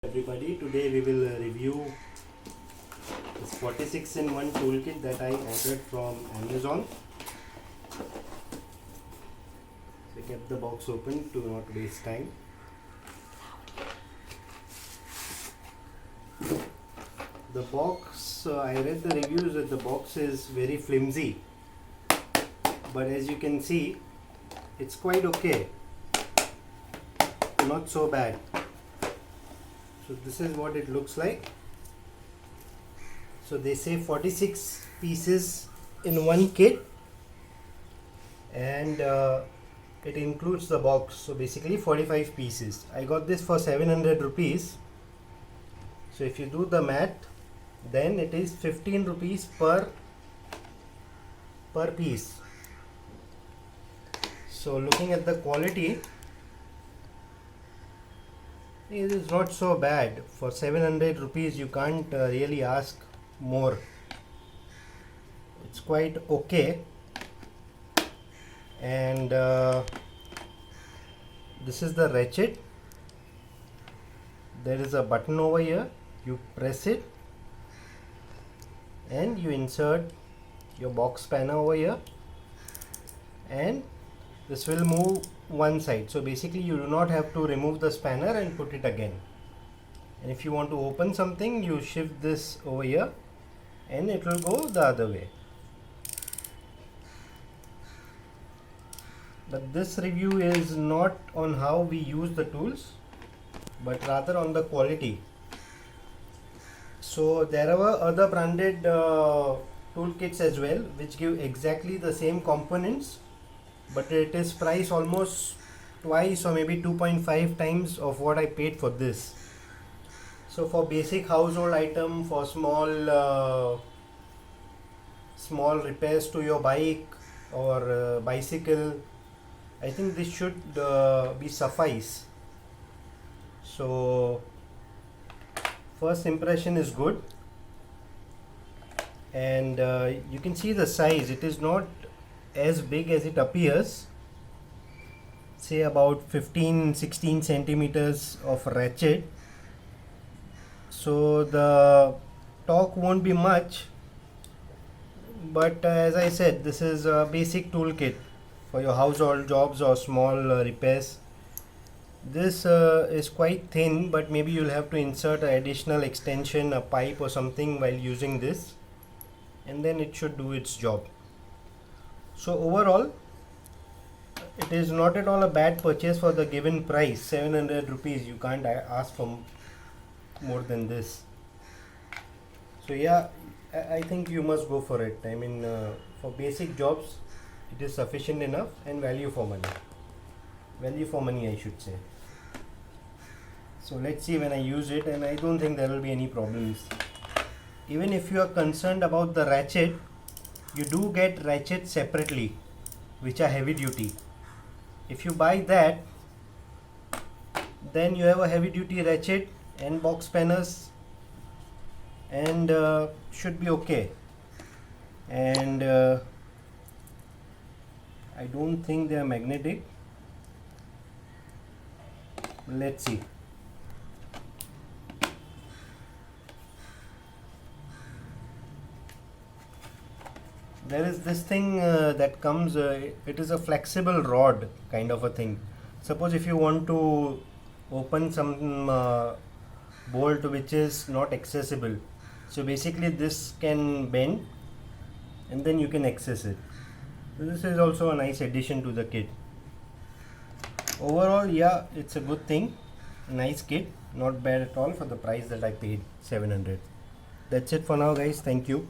Everybody, today we will review this 46 in 1 toolkit that I ordered from Amazon. So I kept the box open to not waste time. The box, I read the reviews that the box is very flimsy, but as you can see, it's quite okay, not so bad. So this is what it looks like. So they say 46 pieces in one kit, and it includes the box, so basically 45 pieces. I got this for 700 rupees. So if you do the math, then it is 15 rupees per piece. So looking at the quality, it is not so bad. For 700 rupees you can't really ask more. It's quite okay. And this is the ratchet. There is a button over here. You press it and you insert your box spanner over here, and this will move one side. So basically you do not have to remove the spanner and put it again. And if you want to open something, you shift this over here and it will go the other way. But this review is not on how we use the tools, but rather on the quality. So there are other branded toolkits as well, which give exactly the same components, but it is priced almost twice or maybe 2.5 times of what I paid for this. So for basic household item, for small repairs to your bike or bicycle, I think this should be suffice. So first impression is good, and you can see the size. It is not as big as it appears. Say about 15-16 centimeters of ratchet. So the torque won't be much, but as I said, this is a basic toolkit for your household jobs or small repairs. This is quite thin, but maybe you'll have to insert an additional extension, a pipe or something while using this, and then it should do its job. So overall, it is not at all a bad purchase for the given price, 700 rupees. You can't ask for more than this. So yeah, I think you must go for it. I mean, for basic jobs, it is sufficient enough, and value for money. Value for money, I should say. So let's see when I use it, and I don't think there will be any problems. Even if you are concerned about the ratchet, you do get ratchets separately, which are heavy duty. If you buy that, then you have a heavy duty ratchet and box spanners, and should be okay. And I don't think they are magnetic. Let's see. There is this thing that comes, it is a flexible rod kind of a thing. Suppose if you want to open some bolt which is not accessible, so basically this can bend and then you can access it. So this is also a nice addition to the kit. Overall, yeah, it's a good thing. Nice kit, not bad at all for the price that I paid, 700. That's it for now, guys. Thank you.